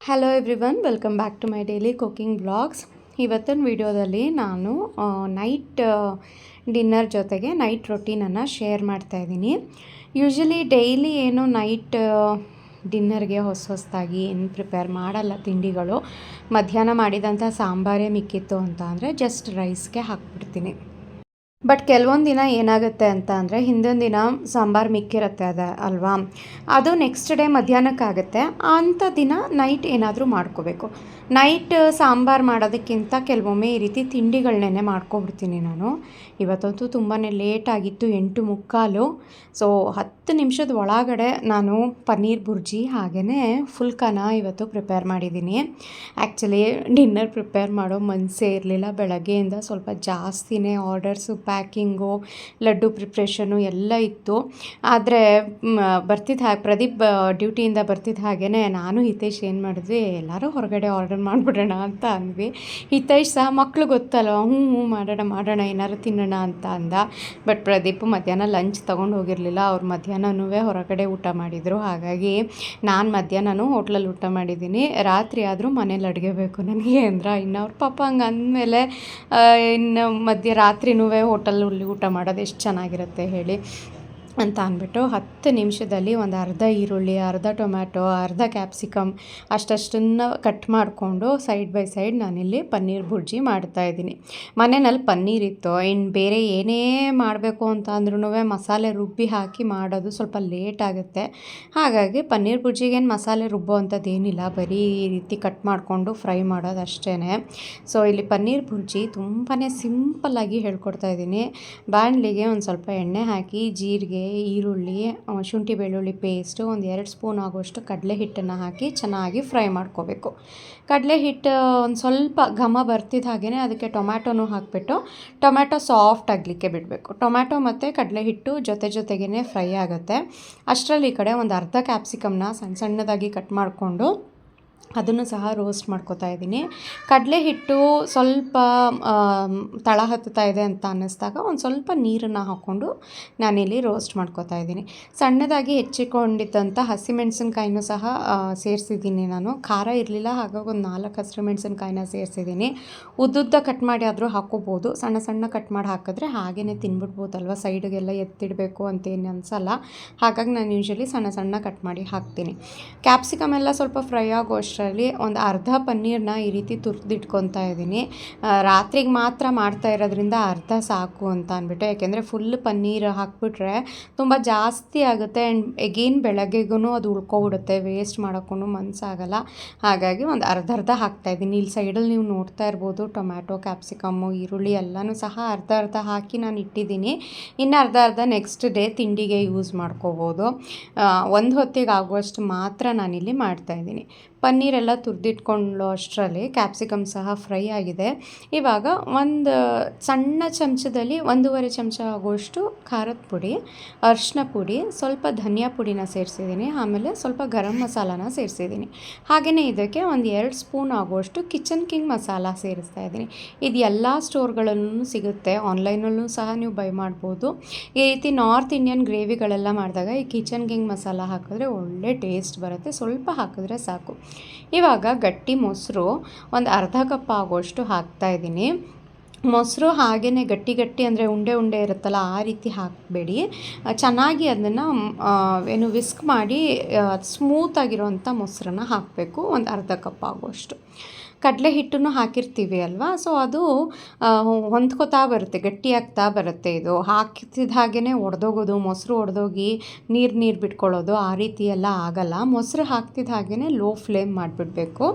Hello everyone, welcome back to my daily cooking blogs. ಇವತ್ತಿನ ವಿಡಿಯೋದಲ್ಲಿ ನಾನು ನೈಟ್ ಡಿನ್ನರ್ ಜೊತೆಗೆ ನೈಟ್ ರೊಟೀನನ್ನು ಶೇರ್ ಮಾಡ್ತಾಯಿದ್ದೀನಿ. ಯೂಶ್ವಲಿ ಡೈಲಿ ಏನು ನೈಟ್ ಡಿನ್ನರ್ಗೆ ಹೊಸದಾಗಿ ಏನು ಪ್ರಿಪೇರ್ ಮಾಡಲ್ಲ ತಿಂಡಿಗಳು. ಮಧ್ಯಾಹ್ನ ಮಾಡಿದಂಥ ಸಾಂಬಾರೇ ಮಿಕ್ಕಿತ್ತು ಅಂತ ಅಂದರೆ ಜಸ್ಟ್ ರೈಸ್ಗೆ ಹಾಕ್ಬಿಡ್ತೀನಿ. ಬಟ್ ಕೆಲವೊಂದು ದಿನ ಏನಾಗುತ್ತೆ ಅಂತ ಅಂದರೆ ಹಿಂದಿನ ದಿನ ಸಾಂಬಾರು ಮಿಕ್ಕಿರುತ್ತೆ ಅಲ್ವಾ, ಅದು ನೆಕ್ಸ್ಟ್ ಡೇ ಮಧ್ಯಾಹ್ನಕ್ಕಾಗುತ್ತೆ. ಅಂಥ ದಿನ ನೈಟ್ ಏನಾದರೂ ಮಾಡ್ಕೋಬೇಕು. ನೈಟ್ ಸಾಂಬಾರು ಮಾಡೋದಕ್ಕಿಂತ ಕೆಲವೊಮ್ಮೆ ಈ ರೀತಿ ತಿಂಡಿಗಳನ್ನೇ ಮಾಡ್ಕೊಬಿಡ್ತೀನಿ ನಾನು. ಇವತ್ತಂತೂ ತುಂಬಾ ಲೇಟಾಗಿತ್ತು, 8:45. ಸೊ 10 ನಿಮಿಷದ ಒಳಗಡೆ ನಾನು ಪನ್ನೀರ್ ಬುರ್ಜಿ ಹಾಗೆಯೇ ಫುಲ್ಕನ ಇವತ್ತು ಪ್ರಿಪೇರ್ ಮಾಡಿದ್ದೀನಿ. ಆ್ಯಕ್ಚುಲಿ ಡಿನ್ನರ್ ಪ್ರಿಪೇರ್ ಮಾಡೋ ಮನಸ್ಸೇ ಇರಲಿಲ್ಲ. ಬೆಳಗ್ಗೆಯಿಂದ ಸ್ವಲ್ಪ ಜಾಸ್ತಿನೇ ಆರ್ಡರ್ಸು, ಪ್ಯಾಕಿಂಗು, ಲಡ್ಡು ಪ್ರಿಪ್ರೇಷನು ಎಲ್ಲ ಇತ್ತು. ಆದರೆ ಪ್ರದೀಪ್ ಡ್ಯೂಟಿಯಿಂದ ಬರ್ತಿದ್ದ ಹಾಗೇ ನಾನು ಹಿತೇಶ್ ಏನು ಮಾಡಿದ್ವಿ, ಎಲ್ಲರೂ ಹೊರಗಡೆ ಆರ್ಡರ್ ಮಾಡಿಬಿಡೋಣ ಅಂತ ಅಂದ್ವಿ. ಹಿತೇಶ್ ಸಹ ಮಕ್ಕಳು ಗೊತ್ತಲ್ವ, ಹ್ಞೂ ಮಾಡೋಣ ಏನಾದ್ರು ತಿನ್ನೋಣ ಅಂತ ಅಂದ. ಬಟ್ ಪ್ರದೀಪ್ ಮಧ್ಯಾಹ್ನ ಲಂಚ್ ತೊಗೊಂಡು ಹೋಗಿರಲಿಲ್ಲ. ಅವ್ರು ಮಧ್ಯಾಹ್ನವೂ ಹೊರಗಡೆ ಊಟ ಮಾಡಿದರು. ಹಾಗಾಗಿ ನಾನು ಮಧ್ಯಾಹ್ನನೂ ಹೋಟ್ಲಲ್ಲಿ ಊಟ ಮಾಡಿದ್ದೀನಿ. ರಾತ್ರಿ ಆದರೂ ಮನೇಲಿ ಅಡುಗೆ ಬೇಕು ನನಗೆ ಅಂದ್ರೆ ಇನ್ನು ಅವ್ರ ಪಾಪ ಹಂಗೆ ಅಂದಮೇಲೆ ಇನ್ನು ರಾತ್ರಿನೂ ಹೋಟೆಲಲ್ಲಿ ಊಟ ಮಾಡೋದು ಎಷ್ಟು ಚೆನ್ನಾಗಿರುತ್ತೆ ಹೇಳಿ ಅಂತ ಅಂದ್ಬಿಟ್ಟು 10 ನಿಮಿಷದಲ್ಲಿ ಒಂದು ಅರ್ಧ ಈರುಳ್ಳಿ, ಅರ್ಧ ಟೊಮ್ಯಾಟೊ, ಅರ್ಧ ಕ್ಯಾಪ್ಸಿಕಮ್ ಅಷ್ಟನ್ನು ಕಟ್ ಮಾಡಿಕೊಂಡು ಸೈಡ್ ಬೈ ಸೈಡ್ ನಾನಿಲ್ಲಿ ಪನ್ನೀರ್ ಬುರ್ಜಿ ಮಾಡ್ತಾಯಿದ್ದೀನಿ. ಮನೆಯಲ್ಲಿ ಪನ್ನೀರ್ ಇತ್ತು. ಇನ್ನು ಬೇರೆ ಏನೇ ಮಾಡಬೇಕು ಅಂತ ಅಂದ್ರೂ ಮಸಾಲೆ ರುಬ್ಬಿ ಹಾಕಿ ಮಾಡೋದು ಸ್ವಲ್ಪ ಲೇಟ್ ಆಗುತ್ತೆ. ಹಾಗಾಗಿ ಪನ್ನೀರ್ ಬುರ್ಜಿಗೇನು ಮಸಾಲೆ ರುಬ್ಬೋ ಅಂಥದ್ದು ಏನಿಲ್ಲ, ಬರೀ ಈ ರೀತಿ ಕಟ್ ಮಾಡಿಕೊಂಡು ಫ್ರೈ ಮಾಡೋದು ಅಷ್ಟೇ. ಸೊ ಇಲ್ಲಿ ಪನ್ನೀರ್ ಬುರ್ಜಿ ತುಂಬಾ ಸಿಂಪಲ್ಲಾಗಿ ಹೇಳ್ಕೊಡ್ತಾಯಿದ್ದೀನಿ. ಬಾಣಲಿಗೆ ಒಂದು ಸ್ವಲ್ಪ ಎಣ್ಣೆ ಹಾಕಿ ಜೀರಿಗೆ, ಈರುಳ್ಳಿ, ಶುಂಠಿ ಬೆಳ್ಳುಳ್ಳಿ ಪೇಸ್ಟು, ಒಂದು 2 ಸ್ಪೂನ್ ಆಗುವಷ್ಟು ಕಡಲೆ ಹಿಟ್ಟನ್ನು ಹಾಕಿ ಚೆನ್ನಾಗಿ ಫ್ರೈ ಮಾಡ್ಕೋಬೇಕು. ಕಡಲೆ ಹಿಟ್ಟು ಒಂದು ಸ್ವಲ್ಪ ಘಮ ಬರ್ತಿದ್ದ ಹಾಗೇ ಅದಕ್ಕೆ ಟೊಮ್ಯಾಟೊನೂ ಹಾಕಿಬಿಟ್ಟು ಟೊಮ್ಯಾಟೊ ಸಾಫ್ಟ್ ಆಗಲಿಕ್ಕೆ ಬಿಡಬೇಕು. ಟೊಮ್ಯಾಟೊ ಮತ್ತು ಕಡಲೆ ಹಿಟ್ಟು ಜೊತೆಗೇ ಫ್ರೈ ಆಗುತ್ತೆ. ಅಷ್ಟರಲ್ಲಿ ಈ ಕಡೆ ಒಂದು ಅರ್ಧ ಕ್ಯಾಪ್ಸಿಕಮ್ನ ಸಣ್ಣದಾಗಿ ಕಟ್ ಮಾಡಿಕೊಂಡು ಅದನ್ನು ಸಹ ರೋಸ್ಟ್ ಮಾಡ್ಕೊತಾ ಇದ್ದೀನಿ. ಕಡಲೆ ಹಿಟ್ಟು ಸ್ವಲ್ಪ ತಳ ಹತ್ತುತ್ತಾ ಇದೆ ಅಂತ ಅನ್ನಿಸ್ದಾಗ ಒಂದು ಸ್ವಲ್ಪ ನೀರನ್ನು ಹಾಕ್ಕೊಂಡು ನಾನಿಲ್ಲಿ ರೋಸ್ಟ್ ಮಾಡ್ಕೊತಾ ಇದ್ದೀನಿ. ಸಣ್ಣದಾಗಿ ಹೆಚ್ಚಿಕೊಂಡಿದ್ದಂಥ ಹಸಿಮೆಣಸಿನ್ಕಾಯಿನೂ ಸಹ ಸೇರಿಸಿದ್ದೀನಿ ನಾನು. ಖಾರ ಇರಲಿಲ್ಲ, ಹಾಗಾಗಿ ಒಂದು 4 ಹಸಿಮೆಣಸಿನ್ಕಾಯಿನ ಸೇರಿಸಿದ್ದೀನಿ. ಉದ್ದುದ್ದ ಕಟ್ ಮಾಡಿ ಆದರೂ ಹಾಕ್ಕೋಬೋದು. ಸಣ್ಣ ಕಟ್ ಮಾಡಿ ಹಾಕಿದ್ರೆ ಹಾಗೇ ತಿನ್ಬಿಡ್ಬೋದಲ್ವ, ಸೈಡಿಗೆಲ್ಲ ಎತ್ತಿಡಬೇಕು ಅಂತೇನು ಅನಿಸಲ್ಲ. ಹಾಗಾಗಿ ನಾನು ಯೂಶ್ವಲಿ ಸಣ್ಣ ಕಟ್ ಮಾಡಿ ಹಾಕ್ತೀನಿ. ಕ್ಯಾಪ್ಸಿಕಮ್ ಎಲ್ಲ ಸ್ವಲ್ಪ ಫ್ರೈ ಆಗೋಷ್ಟು ಒಂದು ಅರ್ಧ ಪನ್ನೀರನ್ನ ಈ ರೀತಿ ತುರಿದಿಟ್ಕೊತಾ ಇದ್ದೀನಿ. ರಾತ್ರಿಗೆ ಮಾತ್ರ ಮಾಡ್ತಾ ಇರೋದ್ರಿಂದ ಅರ್ಧ ಸಾಕು ಅಂತ ಅಂದ್ಬಿಟ್ಟು, ಯಾಕೆಂದರೆ ಫುಲ್ ಪನ್ನೀರ್ ಹಾಕ್ಬಿಟ್ರೆ ತುಂಬ ಜಾಸ್ತಿ ಆಗುತ್ತೆ ಆ್ಯಂಡ್ ಎಗೇನ್ ಬೆಳಗ್ಗೆಗೂ ಅದು ಉಳ್ಕೊಬಿಡುತ್ತೆ, ವೇಸ್ಟ್ ಮಾಡೋಕ್ಕೂ ಮನಸ್ಸಾಗಲ್ಲ. ಹಾಗಾಗಿ ಒಂದು ಅರ್ಧ ಹಾಕ್ತಾಯಿದ್ದೀನಿ. ಇಲ್ಲಿ ಸೈಡಲ್ಲಿ ನೀವು ನೋಡ್ತಾ ಇರ್ಬೋದು, ಟೊಮ್ಯಾಟೊ, ಕ್ಯಾಪ್ಸಿಕಮ್ಮು, ಈರುಳ್ಳಿ ಎಲ್ಲನೂ ಸಹ ಅರ್ಧ ಹಾಕಿ ನಾನು ಇಟ್ಟಿದ್ದೀನಿ. ಇನ್ನು ಅರ್ಧ ನೆಕ್ಸ್ಟ್ ಡೇ ತಿಂಡಿಗೆ ಯೂಸ್ ಮಾಡ್ಕೋಬೋದು. ಒಂದು ಹೊತ್ತಿಗೆ ಆಗುವಷ್ಟು ಮಾತ್ರ ನಾನಿಲ್ಲಿ ಮಾಡ್ತಾಯಿದ್ದೀನಿ. ಪನ್ನೀರೆಲ್ಲ ತುರಿದಿಟ್ಕೊಳ್ಳೋ ಅಷ್ಟರಲ್ಲಿ ಕ್ಯಾಪ್ಸಿಕಮ್ ಸಹ ಫ್ರೈ ಆಗಿದೆ. ಇವಾಗ ಒಂದು ಸಣ್ಣ ಚಮಚದಲ್ಲಿ 1.5 ಚಮಚ ಆಗುವಷ್ಟು ಖಾರದ ಪುಡಿ, ಅರಿಶಿನ ಪುಡಿ, ಸ್ವಲ್ಪ ಧನಿಯಾ ಪುಡಿನ ಸೇರಿಸಿದ್ದೀನಿ. ಆಮೇಲೆ ಸ್ವಲ್ಪ ಗರಂ ಮಸಾಲಾನ ಸೇರಿಸಿದ್ದೀನಿ. ಹಾಗೆಯೇ ಇದಕ್ಕೆ ಒಂದು 2 ಸ್ಪೂನ್ ಆಗುವಷ್ಟು ಕಿಚನ್ ಕಿಂಗ್ ಮಸಾಲ ಸೇರಿಸ್ತಾ ಇದ್ದೀನಿ. ಇದು ಎಲ್ಲ ಸ್ಟೋರ್ಗಳಲ್ಲೂ ಸಿಗುತ್ತೆ, ಆನ್ಲೈನಲ್ಲೂ ಸಹ ನೀವು ಬೈ ಮಾಡ್ಬೋದು. ಈ ರೀತಿ ನಾರ್ತ್ ಇಂಡಿಯನ್ ಗ್ರೇವಿಗಳೆಲ್ಲ ಮಾಡಿದಾಗ ಈ ಕಿಚನ್ ಕಿಂಗ್ ಮಸಾಲ ಹಾಕಿದ್ರೆ ಒಳ್ಳೆ ಟೇಸ್ಟ್ ಬರುತ್ತೆ. ಸ್ವಲ್ಪ ಹಾಕಿದ್ರೆ ಸಾಕು. ಇವಾಗ ಗಟ್ಟಿ ಮೊಸರು ಒಂದು ಅರ್ಧ ಕಪ್ ಆಗೋಷ್ಟು ಹಾಕ್ತಾಯಿದ್ದೀನಿ. ಮೊಸರು ಹಾಗೇ ಗಟ್ಟಿ ಅಂದರೆ ಉಂಡೆ ಇರುತ್ತಲ್ಲ, ಆ ರೀತಿ ಹಾಕಬೇಡಿ. ಚೆನ್ನಾಗಿ ಅದನ್ನು ವಿಸ್ಕ್ ಮಾಡಿ ಸ್ಮೂತಾಗಿರೋವಂಥ ಮೊಸರನ್ನ ಹಾಕಬೇಕು. ಒಂದು ಅರ್ಧ ಕಪ್ ಆಗೋಷ್ಟು. ಕಡಲೆ ಹಿಟ್ಟನ್ನು ಹಾಕಿರ್ತೀವಿ ಅಲ್ವಾ, ಸೊ ಅದು ಹೊಂದ್ಕೋತಾ ಬರುತ್ತೆ, ಗಟ್ಟಿಯಾಗ್ತಾ ಬರುತ್ತೆ. ಇದು ಹಾಕಿದ ಹಾಗೇ ಒಡೆದೋಗೋದು, ಮೊಸರು ಒಡೆದೋಗಿ ನೀರು ಬಿಟ್ಕೊಳ್ಳೋದು ಆ ರೀತಿ ಎಲ್ಲ ಆಗಲ್ಲ. ಮೊಸರು ಹಾಕ್ತಿದ್ದ ಹಾಗೇ ಲೋ ಫ್ಲೇಮ್ ಮಾಡಿಬಿಡಬೇಕು.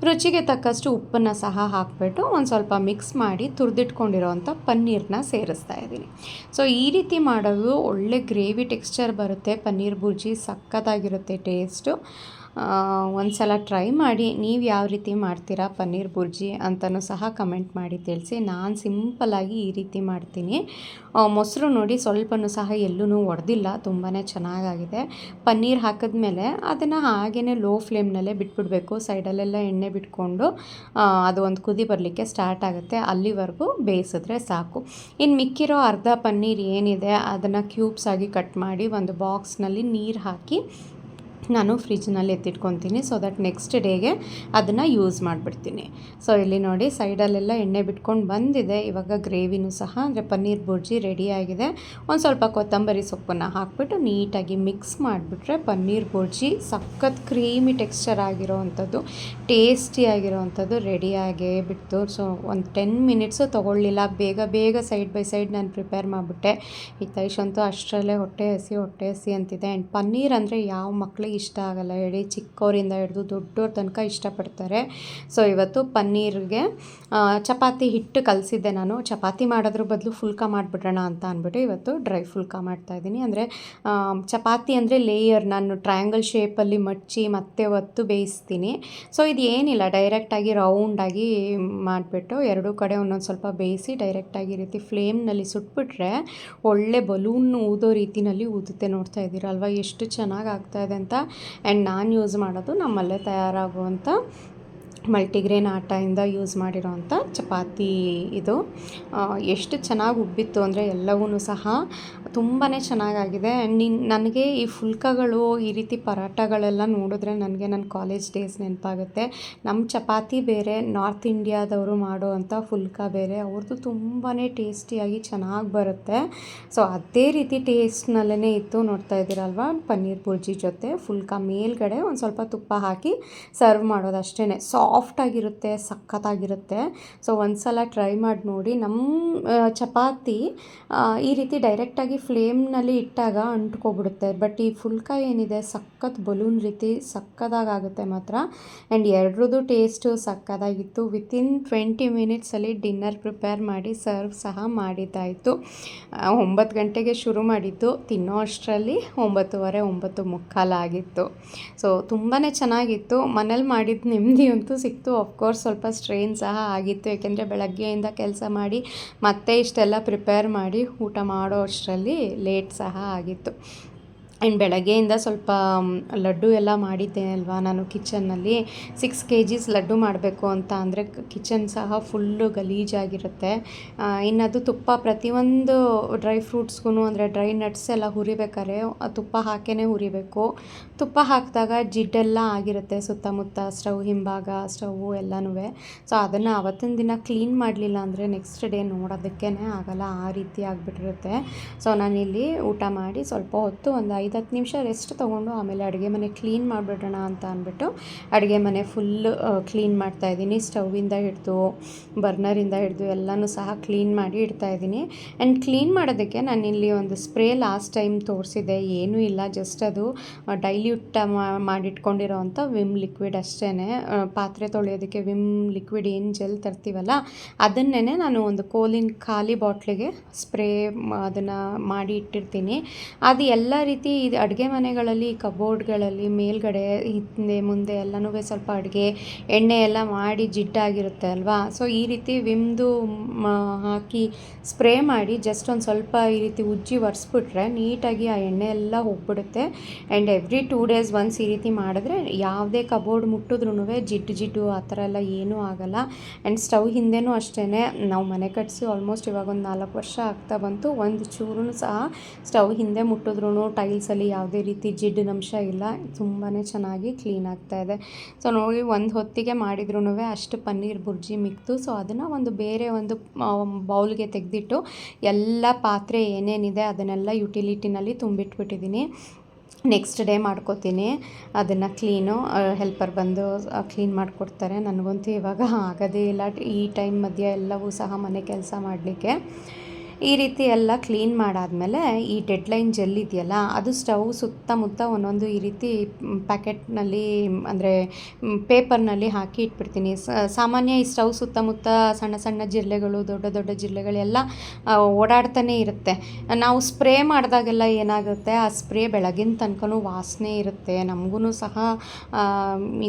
ರುಚಿಗೆ ತಕ್ಕಷ್ಟು ಉಪ್ಪನ್ನು ಸಹ ಹಾಕಿಬಿಟ್ಟು ಒಂದು ಸ್ವಲ್ಪ ಮಿಕ್ಸ್ ಮಾಡಿ ತುರಿದಿಟ್ಕೊಂಡಿರೋವಂಥ ಪನ್ನೀರನ್ನ ಸೇರಿಸ್ತಾ ಇದ್ದೀನಿ. ಸೊ ಈ ರೀತಿ ಮಾಡೋದು ಒಳ್ಳೆ ಗ್ರೇವಿ ಟೆಕ್ಸ್ಚರ್ ಬರುತ್ತೆ. ಪನ್ನೀರ್ ಬುರ್ಜಿ ಸಖತ್ತಾಗಿರುತ್ತೆ ಟೇಸ್ಟು. ಒಂದು ಸಲ ಟ್ರೈ ಮಾಡಿ. ನೀವು ಯಾವ ರೀತಿ ಮಾಡ್ತೀರಾ ಪನ್ನೀರ್ ಬುರ್ಜಿ ಅಂತಲೂ ಸಹ ಕಮೆಂಟ್ ಮಾಡಿ ತಿಳಿಸಿ. ನಾನು ಸಿಂಪಲ್ಲಾಗಿ ಈ ರೀತಿ ಮಾಡ್ತೀನಿ. ಮೊಸರು ನೋಡಿ ಸ್ವಲ್ಪನೂ ಸಹ ಎಲ್ಲೂ ಒಡೆದಿಲ್ಲ, ತುಂಬಾ ಚೆನ್ನಾಗಾಗಿದೆ. ಪನ್ನೀರ್ ಹಾಕಿದ್ಮೇಲೆ ಅದನ್ನು ಹಾಗೇ ಲೋ ಫ್ಲೇಮ್ನಲ್ಲೇ ಬಿಟ್ಬಿಡಬೇಕು. ಸೈಡಲ್ಲೆಲ್ಲ ಎಣ್ಣೆ ಬಿಟ್ಕೊಂಡು ಅದು ಒಂದು ಕುದಿ ಬರಲಿಕ್ಕೆ ಸ್ಟಾರ್ಟ್ ಆಗುತ್ತೆ, ಅಲ್ಲಿವರೆಗೂ ಬೇಯಿಸಿದ್ರೆ ಸಾಕು. ಇನ್ನು ಮಿಕ್ಕಿರೋ ಅರ್ಧ ಪನ್ನೀರ್ ಏನಿದೆ ಅದನ್ನು ಕ್ಯೂಬ್ಸ್ ಆಗಿ ಕಟ್ ಮಾಡಿ ಒಂದು ಬಾಕ್ಸ್ನಲ್ಲಿ ನೀರು ಹಾಕಿ ನಾನು ಫ್ರಿಜ್ನಲ್ಲಿ ಎತ್ತಿಟ್ಕೊತೀನಿ. ಸೊ ದಟ್ ನೆಕ್ಸ್ಟ್ ಡೇಗೆ ಅದನ್ನು ಯೂಸ್ ಮಾಡಿಬಿಡ್ತೀನಿ. ಸೊ ಇಲ್ಲಿ ನೋಡಿ ಸೈಡಲ್ಲೆಲ್ಲ ಎಣ್ಣೆ ಬಿಟ್ಕೊಂಡು ಬಂದಿದೆ. ಇವಾಗ ಗ್ರೇವಿನೂ ಸಹ ಅಂದರೆ ಪನ್ನೀರ್ ಬುರ್ಜಿ ರೆಡಿಯಾಗಿದೆ. ಒಂದು ಸ್ವಲ್ಪ ಕೊತ್ತಂಬರಿ ಸೊಪ್ಪನ್ನು ಹಾಕ್ಬಿಟ್ಟು ನೀಟಾಗಿ ಮಿಕ್ಸ್ ಮಾಡಿಬಿಟ್ರೆ ಪನ್ನೀರ್ ಬುರ್ಜಿ ಸಖತ್ ಕ್ರೀಮಿ ಟೆಕ್ಸ್ಚರ್ ಆಗಿರೋವಂಥದ್ದು, ಟೇಸ್ಟಿಯಾಗಿರೋವಂಥದ್ದು ರೆಡಿಯಾಗೇ ಬಿಟ್ಟು. ಸೊ ಒಂದು 10 ಮಿನಿಟ್ಸು ತೊಗೊಳ್ಳಿಲ್ಲ, ಬೇಗ ಬೇಗ ಸೈಡ್ ಬೈ ಸೈಡ್ ನಾನು ಪ್ರಿಪೇರ್ ಮಾಡಿಬಿಟ್ಟೆ. ಹಿತೈಷ್ ಅಂತೂ ಅಷ್ಟರಲ್ಲೇ ಹೊಟ್ಟೆ ಹಸಿ ಅಂತಿದೆ. ಆ್ಯಂಡ್ ಪನ್ನೀರ್ ಅಂದರೆ ಯಾವ ಮಕ್ಕಳಿಗೆ ಇಷ್ಟ ಆಗಲ್ಲ ಹೇಳಿ, ಚಿಕ್ಕವರಿಂದ ಹಿಡಿದು ದೊಡ್ಡವ್ರ ತನಕ ಇಷ್ಟಪಡ್ತಾರೆ. ಸೊ ಇವತ್ತು ಪನ್ನೀರ್ಗೆ ಚಪಾತಿ ಹಿಟ್ಟು ಕಲಸಿದ್ದೆ ನಾನು. ಚಪಾತಿ ಮಾಡೋದ್ರ ಬದಲು ಫುಲ್ಕ ಮಾಡಿಬಿಡೋಣ ಅಂತ ಅಂದ್ಬಿಟ್ಟು ಇವತ್ತು ಡ್ರೈ ಫುಲ್ಕ ಮಾಡ್ತಾಯಿದ್ದೀನಿ. ಅಂದರೆ ಚಪಾತಿ ಅಂದರೆ ಲೇಯರ್ ನಾನು ಟ್ರಯಾಂಗಲ್ ಶೇಪಲ್ಲಿ ಮಡ್ಚಿ ಮತ್ತೆ ಒತ್ತು ಬೇಯಿಸ್ತೀನಿ. ಸೊ ಇದು ಏನಿಲ್ಲ, ಡೈರೆಕ್ಟಾಗಿ ರೌಂಡಾಗಿ ಮಾಡಿಬಿಟ್ಟು ಎರಡೂ ಕಡೆ ಒಂದೊಂದು ಸ್ವಲ್ಪ ಬೇಯಿಸಿ ಡೈರೆಕ್ಟಾಗಿ ಈ ರೀತಿ ಫ್ಲೇಮ್ನಲ್ಲಿ ಸುಟ್ಬಿಟ್ರೆ ಒಳ್ಳೆ ಬಲೂನ್ ಊದೋ ರೀತಿಯಲ್ಲಿ ಊದುತ್ತೆ. ನೋಡ್ತಾ ಇದ್ದೀರಲ್ವ ಎಷ್ಟು ಚೆನ್ನಾಗಿ ಆಗ್ತಾಯಿದೆ ಅಂತ. ಆ್ಯಂಡ್ ನಾನು ಯೂಸ್ ಮಾಡೋದು ನಮ್ಮಲ್ಲೇ ತಯಾರಾಗುವಂಥ ಮಲ್ಟಿಗ್ರೇನ್ ಆಟದಿಂದ ಯೂಸ್ ಮಾಡಿರೋವಂಥ ಚಪಾತಿ ಇದು. ಎಷ್ಟು ಚೆನ್ನಾಗಿ ಉಬ್ಬಿತ್ತು ಅಂದರೆ ಎಲ್ಲವೂ ಸಹ ತುಂಬಾ ಚೆನ್ನಾಗಾಗಿದೆ. ಆ್ಯಂಡ್ ನನಗೆ ಈ ಫುಲ್ಕಗಳು ಈ ರೀತಿ ಪರಾಟಗಳೆಲ್ಲ ನೋಡಿದ್ರೆ ನನಗೆ ನನ್ನ ಕಾಲೇಜ್ ಡೇಸ್ ನೆನಪಾಗುತ್ತೆ. ನಮ್ಮ ಚಪಾತಿ ಬೇರೆ, ನಾರ್ತ್ ಇಂಡಿಯಾದವರು ಮಾಡುವಂಥ ಫುಲ್ಕ ಬೇರೆ, ಅವ್ರದ್ದು ತುಂಬಾ ಟೇಸ್ಟಿಯಾಗಿ ಚೆನ್ನಾಗಿ ಬರುತ್ತೆ. ಸೊ ಅದೇ ರೀತಿ ಟೇಸ್ಟ್ನಲ್ಲೇ ಇತ್ತು. ನೋಡ್ತಾ ಇದ್ದೀರಲ್ವ ಪನ್ನೀರ್ ಬುರ್ಜಿ ಜೊತೆ ಫುಲ್ಕ ಮೇಲ್ಗಡೆ ಒಂದು ಸ್ವಲ್ಪ ತುಪ್ಪ ಹಾಕಿ ಸರ್ವ್ ಮಾಡೋದು ಅಷ್ಟೇ. ಸಾಫ್ಟಾಗಿರುತ್ತೆ, ಸಖತ್ತಾಗಿರುತ್ತೆ. ಸೊ ಒಂದು ಸಲ ಟ್ರೈ ಮಾಡಿ ನೋಡಿ. ನಮ್ಮ ಚಪಾತಿ ಈ ರೀತಿ ಡೈರೆಕ್ಟಾಗಿ ಫ್ಲೇಮ್ನಲ್ಲಿ ಇಟ್ಟಾಗ ಅಂಟ್ಕೊಬಿಡುತ್ತೆ. ಬಟ್ ಈ ಫುಲ್ಕ ಏನಿದೆ ಸಖತ್ ಬಲೂನ್ ರೀತಿ ಸಖತ್ತಾಗುತ್ತೆ ಮಾತ್ರ. ಆ್ಯಂಡ್ ಎರಡ್ರದ್ದು ಟೇಸ್ಟು ಸಖತ್ತಾಗಿತ್ತು. ವಿತಿನ್ 20 ಮಿನಿಟ್ಸಲ್ಲಿ ಡಿನ್ನರ್ ಪ್ರಿಪೇರ್ ಮಾಡಿ ಸರ್ವ್ ಸಹ ಮಾಡಿದ್ದಾಯಿತು. 9 ಗಂಟೆಗೆ ಶುರು ಮಾಡಿದ್ದು, ತಿನ್ನೋ ಅಷ್ಟರಲ್ಲಿ 9:15 9:45 ಆಗಿತ್ತು. ಸೊ ತುಂಬಾ ಚೆನ್ನಾಗಿತ್ತು. ಮನೇಲಿ ಮಾಡಿದ್ದು ನೆಮ್ಮದಿ ಅಂತೂ ಸಿಕ್ತು. ಆಫ್ಕೋರ್ಸ್ ಸ್ವಲ್ಪ ಸ್ಟ್ರೈನ್ ಸಹ ಆಗಿತ್ತು, ಏಕೆಂದರೆ ಬೆಳಗ್ಗೆಯಿಂದ ಕೆಲಸ ಮಾಡಿ ಮತ್ತೆ ಇಷ್ಟೆಲ್ಲ ಪ್ರಿಪೇರ್ ಮಾಡಿ ಊಟ ಮಾಡೋ ಅಷ್ಟರಲ್ಲಿ ಲೇಟ್ ಸಹ ಆಗಿತ್ತು. ಆ್ಯಂಡ್ ಬೆಳಗ್ಗೆಯಿಂದ ಸ್ವಲ್ಪ ಲಡ್ಡು ಎಲ್ಲ ಮಾಡಿದ್ದೆ ಅಲ್ವಾ ನಾನು ಕಿಚನ್ನಲ್ಲಿ. 6 kgs ಲಡ್ಡು ಮಾಡಬೇಕು ಅಂತ ಅಂದರೆ ಕಿಚನ್ ಸಹ ಫುಲ್ಲು ಗಲೀಜಾಗಿರುತ್ತೆ. ಇನ್ನದು ತುಪ್ಪ ಪ್ರತಿಯೊಂದು ಡ್ರೈ ಫ್ರೂಟ್ಸ್ಗೂ ಅಂದರೆ ಡ್ರೈ ನಟ್ಸ್ ಎಲ್ಲ ಹುರಿಬೇಕಾದ್ರೆ ತುಪ್ಪ ಹಾಕೇ ಹುರಿಬೇಕು. ತುಪ್ಪ ಹಾಕಿದಾಗ ಜಿಡ್ಡೆಲ್ಲ ಆಗಿರುತ್ತೆ ಸುತ್ತಮುತ್ತ, ಸ್ಟವ್ ಹಿಂಭಾಗ, ಸ್ಟವ್ವು ಎಲ್ಲನೂ. ಸೊ ಅದನ್ನು ಆವತ್ತಿನ ದಿನ ಕ್ಲೀನ್ ಮಾಡಲಿಲ್ಲ ಅಂದರೆ ನೆಕ್ಸ್ಟ್ ಡೇ ನೋಡೋದಕ್ಕೇ ಆಗಲ್ಲ, ಆ ರೀತಿ ಆಗಿಬಿಟ್ಟಿರುತ್ತೆ. ಸೊ ನಾನಿಲ್ಲಿ ಊಟ ಮಾಡಿ ಸ್ವಲ್ಪ ಹೊತ್ತು ಒಂದು 5-10 ನಿಮಿಷ ರೆಸ್ಟ್ ತೊಗೊಂಡು ಆಮೇಲೆ ಅಡುಗೆ ಮನೆ ಕ್ಲೀನ್ ಮಾಡಿಬಿಡೋಣ ಅಂತ ಅಂದ್ಬಿಟ್ಟು ಅಡುಗೆ ಮನೆ ಫುಲ್ ಕ್ಲೀನ್ ಮಾಡ್ತಾಯಿದ್ದೀನಿ. ಸ್ಟವ್ವಿಂದ ಹಿಡಿದು ಬರ್ನರಿಂದ ಹಿಡಿದು ಎಲ್ಲನೂ ಸಹ ಕ್ಲೀನ್ ಮಾಡಿ ಇಡ್ತಾಯಿದ್ದೀನಿ. ಆ್ಯಂಡ್ ಕ್ಲೀನ್ ಮಾಡೋದಕ್ಕೆ ನಾನಿಲ್ಲಿ ಒಂದು ಸ್ಪ್ರೇ ಲಾಸ್ಟ್ ಟೈಮ್ ತೋರಿಸಿದೆ, ಏನೂ ಇಲ್ಲ, ಜಸ್ಟ್ ಅದು ಡೈಲ್ಯೂಟ್ ಮಾಡಿಟ್ಕೊಂಡಿರೋವಂಥ ವಿಮ್ ಲಿಕ್ವಿಡ್ ಅಷ್ಟೇ. ಪಾತ್ರೆ ತೊಳೆಯೋದಕ್ಕೆ ವಿಮ್ ಲಿಕ್ವಿಡ್ ಏನು ಜೆಲ್ ತರ್ತೀವಲ್ಲ ಅದನ್ನೇ ನಾನು ಒಂದು ಕೋಲಿನ ಖಾಲಿ ಬಾಟ್ಲಿಗೆ ಸ್ಪ್ರೇ ಅದನ್ನು ಮಾಡಿ ಇಟ್ಟಿರ್ತೀನಿ. ಅದು ಎಲ್ಲ ರೀತಿ ಇದು ಅಡುಗೆ ಮನೆಗಳಲ್ಲಿ ಕಬೋರ್ಡ್ಗಳಲ್ಲಿ ಮೇಲ್ಗಡೆ ಹಿಂದೆ ಮುಂದೆ ಎಲ್ಲನೂ ಸ್ವಲ್ಪ ಅಡುಗೆ ಎಣ್ಣೆ ಎಲ್ಲ ಮಾಡಿ ಜಿಡ್ಡಾಗಿರುತ್ತೆ ಅಲ್ವಾ. ಸೊ ಈ ರೀತಿ ವಿಮ್ದು ಹಾಕಿ ಸ್ಪ್ರೇ ಮಾಡಿ ಜಸ್ಟ್ ಒಂದು ಸ್ವಲ್ಪ ಈ ರೀತಿ ಉಜ್ಜಿ ಒರೆಸ್ಬಿಟ್ರೆ ನೀಟಾಗಿ ಆ ಎಣ್ಣೆ ಎಲ್ಲ ಹೋಗ್ಬಿಡುತ್ತೆ. ಆ್ಯಂಡ್ ಎವ್ರಿ 2 days ಒನ್ಸ್ ಈ ರೀತಿ ಮಾಡಿದ್ರೆ ಯಾವುದೇ ಕಬೋರ್ಡ್ ಮುಟ್ಟಿದ್ರೂ ಜಿಡ್ಡು ಆ ಥರ ಎಲ್ಲ ಏನೂ ಆಗಲ್ಲ. ಆ್ಯಂಡ್ ಸ್ಟವ್ ಹಿಂದೆನೂ ಅಷ್ಟೇ, ನಾವು ಮನೆ ಕಟ್ಟಿಸಿ ಆಲ್ಮೋಸ್ಟ್ ಇವಾಗ ಒಂದು 4 ವರ್ಷ ಆಗ್ತಾ ಬಂತು. ಒಂದು ಚೂರೂ ಸಹ ಸ್ಟವ್ ಹಿಂದೆ ಮುಟ್ಟಿದ್ರೂ ಟೈಲ್ಸಲ್ಲಿ ಯಾವುದೇ ರೀತಿ ಜಿಡ್ಡಿನಂಶ ಇಲ್ಲ. ತುಂಬಾ ಚೆನ್ನಾಗಿ ಕ್ಲೀನ್ ಆಗ್ತಾಯಿದೆ. ಸೊ ನೋಡಿ ಒಂದು ಹೊತ್ತಿಗೆ ಮಾಡಿದ್ರೂ ಅಷ್ಟು ಪನ್ನೀರ್ ಬುರ್ಜಿ ಮಿಕ್ತು. ಸೊ ಅದನ್ನು ಬೇರೆ ಒಂದು ಬೌಲ್ಗೆ ತೆಗೆದಿಟ್ಟು ಎಲ್ಲ ಪಾತ್ರೆ ಏನೇನಿದೆ ಅದನ್ನೆಲ್ಲ ಯುಟಿಲಿಟಿನಲ್ಲಿ ತುಂಬಿಟ್ಬಿಟ್ಟಿದ್ದೀನಿ. ನೆಕ್ಸ್ಟ್ ಡೇ ಮಾಡ್ಕೋತೀನಿ ಅದನ್ನು ಕ್ಲೀನು. ಹೆಲ್ಪರ್ ಬಂದು ಕ್ಲೀನ್ ಮಾಡಿಕೊಡ್ತಾರೆ. ನನಗಂತೂ ಇವಾಗ ಆಗೋದೇ ಇಲ್ಲ ಈ ಟೈಮ್ ಮಧ್ಯೆ ಎಲ್ಲವೂ ಸಹ ಮನೆ ಕೆಲಸ ಮಾಡಲಿಕ್ಕೆ. ಈ ರೀತಿ ಎಲ್ಲ ಕ್ಲೀನ್ ಮಾಡಾದಮೇಲೆ ಈ ಡೆಡ್ಲೈನ್ ಜೆಲ್ ಇದೆಯಲ್ಲ ಅದು ಸ್ಟವ್ ಸುತ್ತಮುತ್ತ ಒಂದೊಂದು ಈ ರೀತಿ ಪ್ಯಾಕೆಟ್ನಲ್ಲಿ ಅಂದರೆ ಪೇಪರ್ನಲ್ಲಿ ಹಾಕಿ ಇಟ್ಬಿಡ್ತೀನಿ. ಸಾಮಾನ್ಯ ಈ ಸ್ಟವ್ ಸುತ್ತಮುತ್ತ ಸಣ್ಣ ಸಣ್ಣ ಜಿರಳೆಗಳು, ದೊಡ್ಡ ದೊಡ್ಡ ಜಿರಳೆಗಳೆಲ್ಲ ಓಡಾಡ್ತಾನೆ ಇರುತ್ತೆ. ನಾವು ಸ್ಪ್ರೇ ಮಾಡಿದಾಗೆಲ್ಲ ಏನಾಗುತ್ತೆ, ಆ ಸ್ಪ್ರೇ ಬೆಳಗಿನ ತನಕನೂ ವಾಸನೆ ಇರುತ್ತೆ, ನಮಗೂ ಸಹ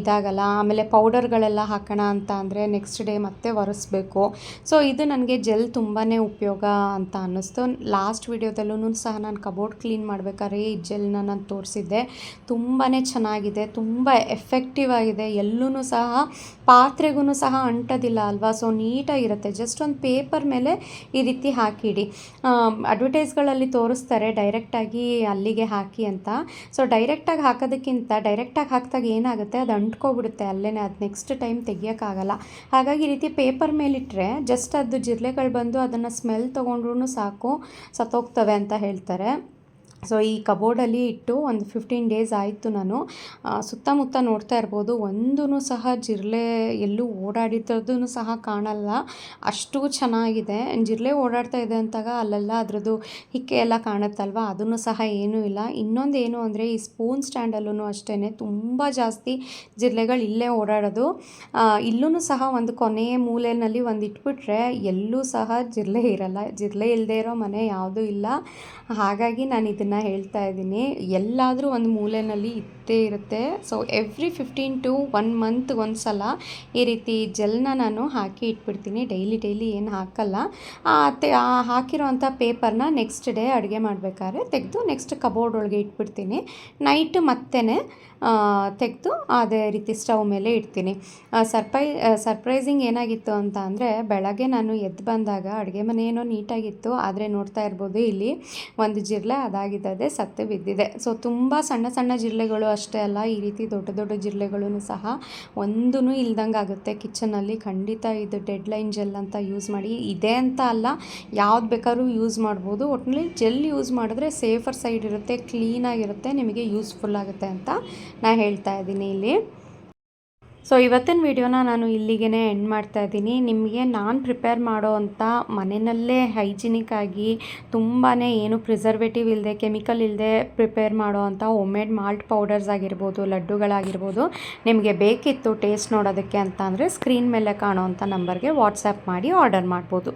ಇದಾಗಲ್ಲ. ಆಮೇಲೆ ಪೌಡರ್ಗಳೆಲ್ಲ ಹಾಕೋಣ ಅಂತ ಅಂದರೆ ನೆಕ್ಸ್ಟ್ ಡೇ ಮತ್ತೆ ಒರೆಸ್ಬೇಕು. ಸೊ ಇದು ನನಗೆ ಜೆಲ್ ತುಂಬಾ ಉಪಯೋಗ ಅಂತ ಅನ್ನಿಸ್ತು. ಲಾಸ್ಟ್ ವೀಡಿಯೋದಲ್ಲೂ ಸಹ ನಾನು ಕಬೋರ್ಡ್ ಕ್ಲೀನ್ ಮಾಡಬೇಕಾದ್ರೆ ಈ ಜೆಲ್ನ ನಾನು ತೋರಿಸಿದ್ದೆ. ತುಂಬಾ ಚೆನ್ನಾಗಿದೆ, ತುಂಬ ಎಫೆಕ್ಟಿವ್ ಆಗಿದೆ. ಎಲ್ಲೂ ಸಹ ಪಾತ್ರೆಗೂ ಸಹ ಅಂಟೋದಿಲ್ಲ ಅಲ್ವಾ. ಸೊ ನೀಟಾಗಿರುತ್ತೆ. ಜಸ್ಟ್ ಒಂದು ಪೇಪರ್ ಮೇಲೆ ಈ ರೀತಿ ಹಾಕಿಡಿ. ಅಡ್ವರ್ಟೈಸ್ಗಳಲ್ಲಿ ತೋರಿಸ್ತಾರೆ ಡೈರೆಕ್ಟಾಗಿ ಅಲ್ಲಿಗೆ ಹಾಕಿ ಅಂತ. ಸೊ ಡೈರೆಕ್ಟಾಗಿ ಹಾಕೋದಕ್ಕಿಂತ ಡೈರೆಕ್ಟಾಗಿ ಹಾಕಿದಾಗ ಏನಾಗುತ್ತೆ, ಅದು ಅಂಟ್ಕೊಬಿಡುತ್ತೆ ಅಲ್ಲೇ, ಅದು ನೆಕ್ಸ್ಟ್ ಟೈಮ್ ತೆಗಿಯೋಕ್ಕಾಗಲ್ಲ. ಹಾಗಾಗಿ ಈ ರೀತಿ ಪೇಪರ್ ಮೇಲಿಟ್ಟರೆ ಜಸ್ಟ್ ಅದು ಜಿರಳೆಗಳು ಬಂದು ಅದನ್ನು ಸ್ಮೆಲ್ ತೊಗೊಂಡ್ರೂ ಸಾಕು, ಸತ್ತೋಗ್ತವೆ ಅಂತ ಹೇಳ್ತಾರೆ. ಸೊ ಈ ಕಬೋರ್ಡಲ್ಲಿ ಇಟ್ಟು ಒಂದು 15 ಡೇಸ್ ಆಯಿತು. ನಾನು ಸುತ್ತಮುತ್ತ ನೋಡ್ತಾ ಇರ್ಬೋದು, ಒಂದೂ ಸಹ ಜಿರಳೆ ಎಲ್ಲೂ ಓಡಾಡಿದ್ದೂ ಸಹ ಕಾಣಲ್ಲ. ಅಷ್ಟು ಚೆನ್ನಾಗಿದೆ. ಜಿರಳೆ ಓಡಾಡ್ತಾ ಇದೆ ಅಂತಾಗ ಅಲ್ಲೆಲ್ಲ ಅದರದ್ದು ಹಿಕ್ಕೆ ಎಲ್ಲ ಕಾಣುತ್ತಲ್ವ, ಅದನ್ನು ಸಹ ಏನೂ ಇಲ್ಲ. ಇನ್ನೊಂದು ಏನು ಅಂದರೆ ಈ ಸ್ಪೂನ್ ಸ್ಟ್ಯಾಂಡಲ್ಲೂ ಅಷ್ಟೇ ತುಂಬ ಜಾಸ್ತಿ ಜಿರಳೆಗಳು ಇಲ್ಲೇ ಓಡಾಡೋದು. ಇಲ್ಲೂ ಸಹ ಒಂದು ಕೊನೆಯ ಮೂಲೆಯಲ್ಲಿ ಒಂದು ಇಟ್ಬಿಟ್ರೆ ಎಲ್ಲೂ ಸಹ ಜಿರಳೆ ಇರಲ್ಲ. ಜಿರಳೆ ಇಲ್ಲದೆ ಇರೋ ಮನೆ ಯಾವುದೂ ಇಲ್ಲ. ಹಾಗಾಗಿ ನಾನು ಇದನ್ನು ಹೇಳ್ತಾ ಇದ್ದೀನಿ. ಎಲ್ಲಾದರೂ ಒಂದು ಮೂಲೆಯಲ್ಲಿ ಇದ್ದೇ ಇರುತ್ತೆ. ಸೊ ಎವ್ರಿ 15 to 1 month ಒಂದು ಸಲ ಈ ರೀತಿ ಜೆಲ್ನ ನಾನು ಹಾಕಿ ಇಟ್ಬಿಡ್ತೀನಿ. ಡೈಲಿ ಏನು ಹಾಕಲ್ಲ. ಹಾಕಿರೋ ಅಂಥ ಪೇಪರ್ನ ನೆಕ್ಸ್ಟ್ ಡೇ ಅಡುಗೆ ಮಾಡಬೇಕಾದ್ರೆ ತೆಗೆದು ನೆಕ್ಸ್ಟ್ ಕಬೋರ್ಡ್ ಒಳಗೆ ಇಟ್ಬಿಡ್ತೀನಿ. ನೈಟ್ ಮತ್ತೆ ತೆಗೆದು ಅದೇ ರೀತಿ ಸ್ಟವ್ ಮೇಲೆ ಇಡ್ತೀನಿ. ಸರ್ಪ್ರೈಸಿಂಗ್ ಏನಾಗಿತ್ತು ಅಂತ ಅಂದರೆ, ಬೆಳಗ್ಗೆ ನಾನು ಎದ್ದು ಬಂದಾಗ ಅಡುಗೆ ಮನೆ ಏನೋ ನೀಟಾಗಿತ್ತು, ಆದರೆ ನೋಡ್ತಾ ಇರ್ಬೋದು ಇಲ್ಲಿ ಒಂದು ಜಿರಳೆ ಅದಾಗಿದ್ದದೆ ಸತ್ತು ಬಿದ್ದಿದೆ. ಸೊ ತುಂಬ ಸಣ್ಣ ಸಣ್ಣ ಜಿರಳೆಗಳು ಅಷ್ಟೇ ಅಲ್ಲ, ಈ ರೀತಿ ದೊಡ್ಡ ದೊಡ್ಡ ಜಿರಳೆಗಳೂ ಸಹ ಒಂದೂ ಇಲ್ದಂಗೆ ಆಗುತ್ತೆ ಕಿಚನಲ್ಲಿ. ಖಂಡಿತ ಇದು ಡೆಡ್ ಲೈನ್ ಜೆಲ್ ಅಂತ ಯೂಸ್ ಮಾಡಿ. ಇದೆ ಅಂತ ಅಲ್ಲ, ಯಾವ್ದು ಬೇಕಾದ್ರೂ ಯೂಸ್ ಮಾಡ್ಬೋದು. ಒಟ್ಟಿನಲ್ಲಿ ಜೆಲ್ ಯೂಸ್ ಮಾಡಿದ್ರೆ ಸೇಫರ್ ಸೈಡ್ ಇರುತ್ತೆ, ಕ್ಲೀನಾಗಿರುತ್ತೆ, ನಿಮಗೆ ಯೂಸ್ಫುಲ್ ಆಗುತ್ತೆ ಅಂತ ನಾನು ಹೇಳ್ತಾ ಇದ್ದೀನಿ ಇಲ್ಲಿ. ಸೊ ಇವತ್ತಿನ ವಿಡಿಯೋನ ನಾನು ಇಲ್ಲಿಗೆ ಎಂಡ್ ಮಾಡ್ತಾ ಇದ್ದೀನಿ. ನಿಮಗೆ ನಾನು ಪ್ರಿಪೇರ್ ಮಾಡೋ ಅಂಥ ಮನೆಯಲ್ಲೇ ಹೈಜಿನಿಕ್ ಆಗಿ ತುಂಬಾ ಏನು ಪ್ರಿಸರ್ವೇಟಿವ್ ಇಲ್ಲದೆ, ಕೆಮಿಕಲ್ ಇಲ್ಲದೆ ಪ್ರಿಪೇರ್ ಮಾಡೋ ಅಂಥ ಹೋಮ್ಮೇಡ್ ಮಾಲ್ಟ್ ಪೌಡರ್ಸ್ ಆಗಿರ್ಬೋದು, ಲಡ್ಡುಗಳಾಗಿರ್ಬೋದು ನಿಮಗೆ ಬೇಕಿತ್ತು ಟೇಸ್ಟ್ ನೋಡೋದಕ್ಕೆ ಅಂತ ಅಂದರೆ ಸ್ಕ್ರೀನ್ ಮೇಲೆ ಕಾಣೋ ಅಂಥ ನಂಬರ್ಗೆ ವಾಟ್ಸಪ್ ಮಾಡಿ ಆರ್ಡರ್ ಮಾಡ್ಬೋದು.